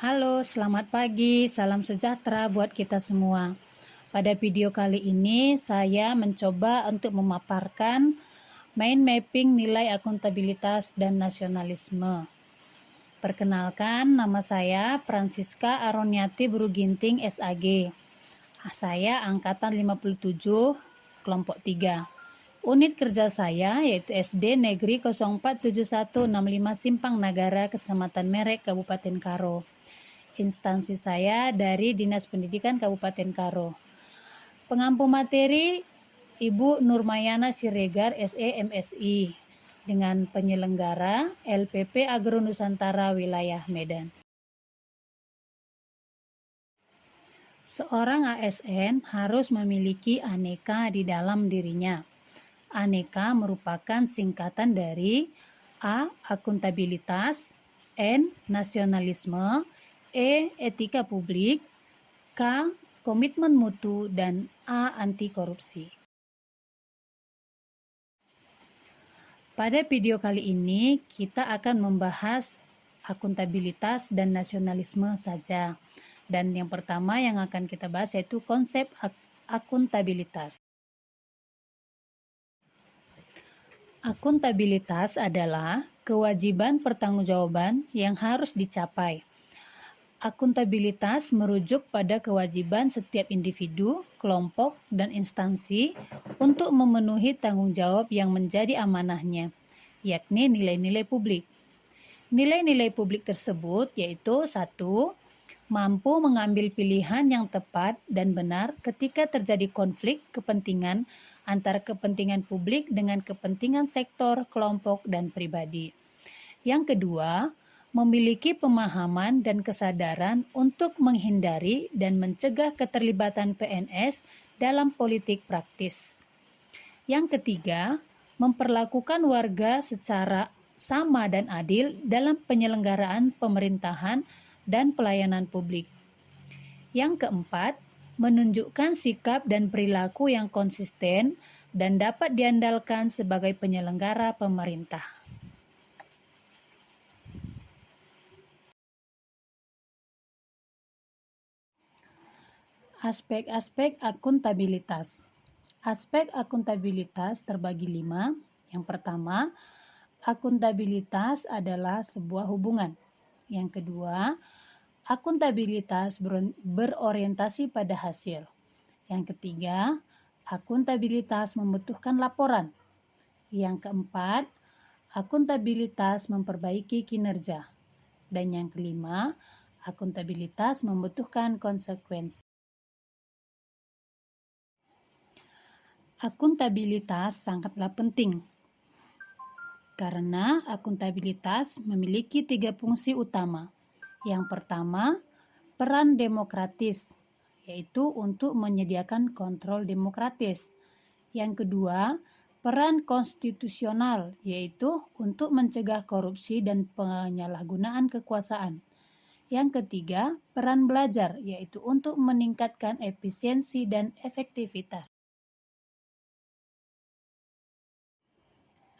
Halo, selamat pagi. Salam sejahtera buat kita semua. Pada video kali ini, saya mencoba untuk memaparkan mind mapping nilai akuntabilitas dan nasionalisme. Perkenalkan, nama saya Francisca Aroniati Bruginting SAG. Saya angkatan 57, kelompok 3. Unit kerja saya yaitu SD Negeri 047165 Simpang Nagara, Kecamatan Merek, Kabupaten Karo. Instansi saya dari Dinas Pendidikan Kabupaten Karo. Pengampu materi Ibu Nurmayana Siregar SE MSI dengan penyelenggara LPP Agro Nusantara Wilayah Medan. Seorang ASN harus memiliki aneka di dalam dirinya. Aneka merupakan singkatan dari A. Akuntabilitas, N. Nasionalisme, E. Etika publik, K. Komitmen mutu, dan A. Anti korupsi. Pada video kali ini kita akan membahas akuntabilitas dan nasionalisme saja. Dan yang pertama yang akan kita bahas yaitu konsep akuntabilitas. Akuntabilitas adalah kewajiban pertanggungjawaban yang harus dicapai. Akuntabilitas merujuk pada kewajiban setiap individu, kelompok, dan instansi untuk memenuhi tanggung jawab yang menjadi amanahnya, yakni nilai-nilai publik. Nilai-nilai publik tersebut yaitu 1. Mampu mengambil pilihan yang tepat dan benar ketika terjadi konflik kepentingan antara kepentingan publik dengan kepentingan sektor, kelompok, dan pribadi. Yang kedua, memiliki pemahaman dan kesadaran untuk menghindari dan mencegah keterlibatan PNS dalam politik praktis. Yang ketiga, memperlakukan warga secara sama dan adil dalam penyelenggaraan pemerintahan dan pelayanan publik. Yang keempat, menunjukkan sikap dan perilaku yang konsisten dan dapat diandalkan sebagai penyelenggara pemerintah. Aspek-aspek akuntabilitas. Aspek akuntabilitas terbagi 5. Yang pertama, akuntabilitas adalah sebuah hubungan. Yang kedua, akuntabilitas berorientasi pada hasil. Yang ketiga, akuntabilitas membutuhkan laporan. Yang keempat, akuntabilitas memperbaiki kinerja. Dan yang kelima, akuntabilitas membutuhkan konsekuensi. Akuntabilitas sangatlah penting karena akuntabilitas memiliki 3 fungsi utama. Yang pertama, peran demokratis, yaitu untuk menyediakan kontrol demokratis. Yang kedua, peran konstitusional, yaitu untuk mencegah korupsi dan penyalahgunaan kekuasaan. Yang ketiga, peran belajar, yaitu untuk meningkatkan efisiensi dan efektivitas.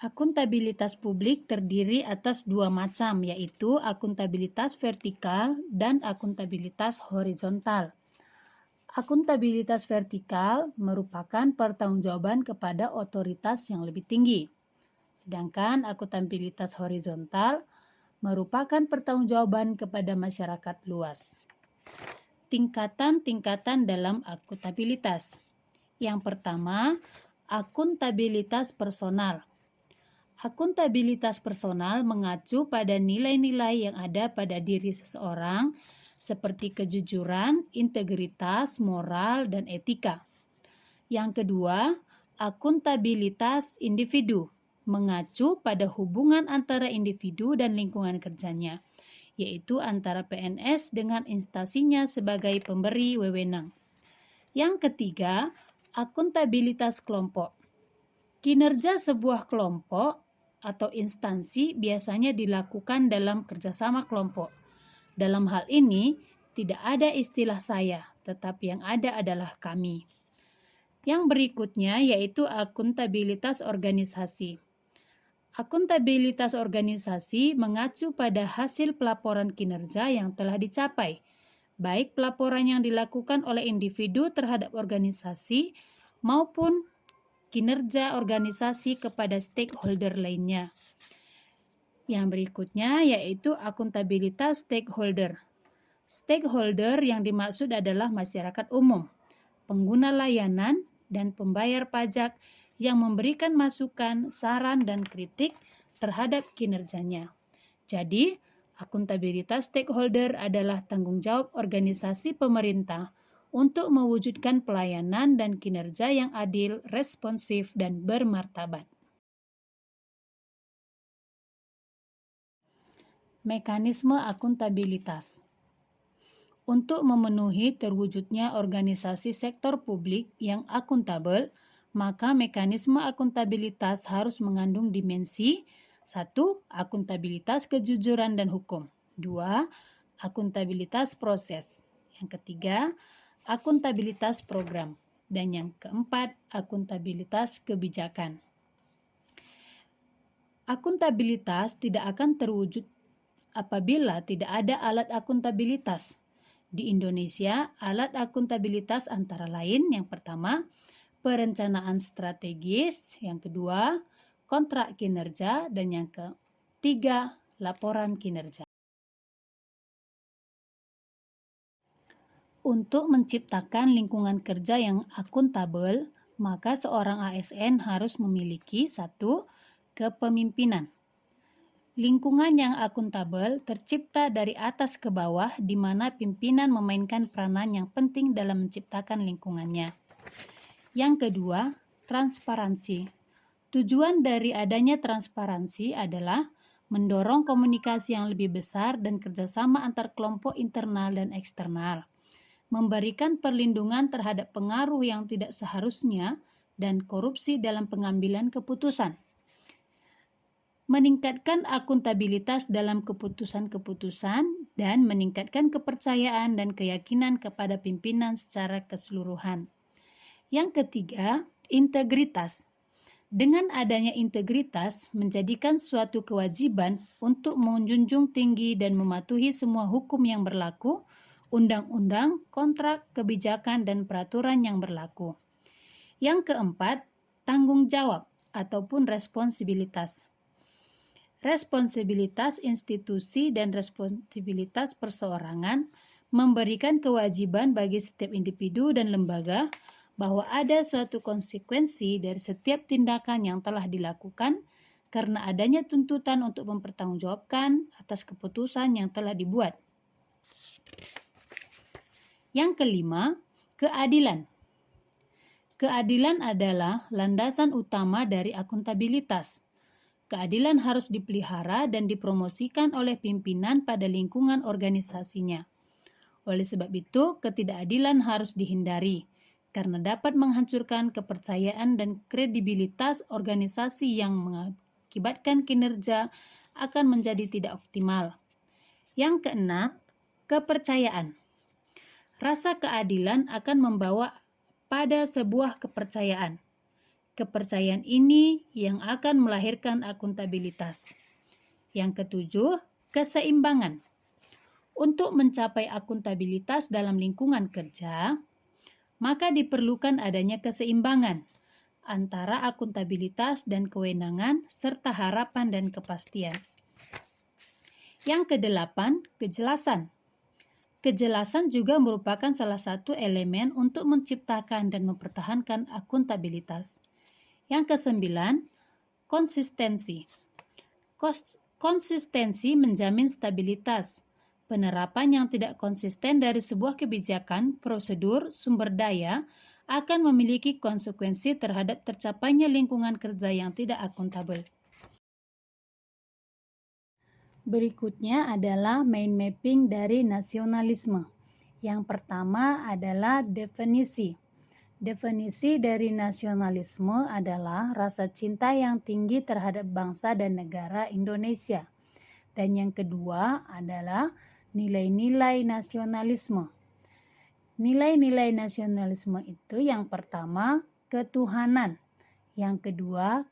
Akuntabilitas publik terdiri atas 2 macam, yaitu akuntabilitas vertikal dan akuntabilitas horizontal. Akuntabilitas vertikal merupakan pertanggungjawaban kepada otoritas yang lebih tinggi. Sedangkan akuntabilitas horizontal merupakan pertanggungjawaban kepada masyarakat luas. Tingkatan-tingkatan dalam akuntabilitas. Yang pertama, akuntabilitas personal. Akuntabilitas personal mengacu pada nilai-nilai yang ada pada diri seseorang seperti kejujuran, integritas, moral, dan etika. Yang kedua, akuntabilitas individu mengacu pada hubungan antara individu dan lingkungan kerjanya, yaitu antara PNS dengan instansinya sebagai pemberi wewenang. Yang ketiga, akuntabilitas kelompok. Kinerja sebuah kelompok atau instansi biasanya dilakukan dalam kerjasama kelompok. Dalam hal ini, tidak ada istilah saya, tetapi yang ada adalah kami. Yang berikutnya yaitu akuntabilitas organisasi. Akuntabilitas organisasi mengacu pada hasil pelaporan kinerja yang telah dicapai, baik pelaporan yang dilakukan oleh individu terhadap organisasi maupun kinerja organisasi kepada stakeholder lainnya. Yang berikutnya yaitu akuntabilitas stakeholder. Stakeholder yang dimaksud adalah masyarakat umum, pengguna layanan, dan pembayar pajak yang memberikan masukan, saran, dan kritik terhadap kinerjanya. Jadi, akuntabilitas stakeholder adalah tanggung jawab organisasi pemerintah untuk mewujudkan pelayanan dan kinerja yang adil, responsif, dan bermartabat. Mekanisme akuntabilitas. Untuk memenuhi terwujudnya organisasi sektor publik yang akuntabel, maka mekanisme akuntabilitas harus mengandung dimensi 1. Akuntabilitas kejujuran dan hukum. 2. Akuntabilitas proses. Yang ketiga, akuntabilitas program. Dan yang keempat, akuntabilitas kebijakan. Akuntabilitas tidak akan terwujud apabila tidak ada alat akuntabilitas. Di Indonesia, alat akuntabilitas antara lain yang pertama, perencanaan strategis, yang kedua, kontrak kinerja, dan yang ketiga, laporan kinerja. Untuk menciptakan lingkungan kerja yang akuntabel, maka seorang ASN harus memiliki 1. Kepemimpinan. Lingkungan yang akuntabel tercipta dari atas ke bawah di mana pimpinan memainkan peranan yang penting dalam menciptakan lingkungannya. Yang kedua, transparansi. Tujuan dari adanya transparansi adalah mendorong komunikasi yang lebih besar dan kerjasama antar kelompok internal dan eksternal, memberikan perlindungan terhadap pengaruh yang tidak seharusnya dan korupsi dalam pengambilan keputusan, meningkatkan akuntabilitas dalam keputusan-keputusan, dan meningkatkan kepercayaan dan keyakinan kepada pimpinan secara keseluruhan. Yang ketiga, integritas. Dengan adanya integritas, menjadikan suatu kewajiban untuk menjunjung tinggi dan mematuhi semua hukum yang berlaku, undang-undang, kontrak, kebijakan, dan peraturan yang berlaku. Yang keempat, tanggung jawab ataupun responsibilitas. Responsibilitas institusi dan responsibilitas perseorangan memberikan kewajiban bagi setiap individu dan lembaga bahwa ada suatu konsekuensi dari setiap tindakan yang telah dilakukan karena adanya tuntutan untuk mempertanggungjawabkan atas keputusan yang telah dibuat. Yang kelima, keadilan. Keadilan adalah landasan utama dari akuntabilitas. Keadilan harus dipelihara dan dipromosikan oleh pimpinan pada lingkungan organisasinya. Oleh sebab itu, ketidakadilan harus dihindari, karena dapat menghancurkan kepercayaan dan kredibilitas organisasi yang mengakibatkan kinerja akan menjadi tidak optimal. Yang keenam, kepercayaan. Rasa keadilan akan membawa pada sebuah kepercayaan. Kepercayaan ini yang akan melahirkan akuntabilitas. Yang ketujuh, keseimbangan. Untuk mencapai akuntabilitas dalam lingkungan kerja, maka diperlukan adanya keseimbangan antara akuntabilitas dan kewenangan serta harapan dan kepastian. Yang kedelapan, kejelasan. Kejelasan juga merupakan salah satu elemen untuk menciptakan dan mempertahankan akuntabilitas. Yang kesembilan, konsistensi. Konsistensi menjamin stabilitas. Penerapan yang tidak konsisten dari sebuah kebijakan, prosedur, sumber daya akan memiliki konsekuensi terhadap tercapainya lingkungan kerja yang tidak akuntabel. Berikutnya adalah mind mapping dari nasionalisme. Yang pertama adalah definisi. Definisi dari nasionalisme adalah rasa cinta yang tinggi terhadap bangsa dan negara Indonesia. Dan yang kedua adalah nilai-nilai nasionalisme. Nilai-nilai nasionalisme itu yang pertama ketuhanan, yang kedua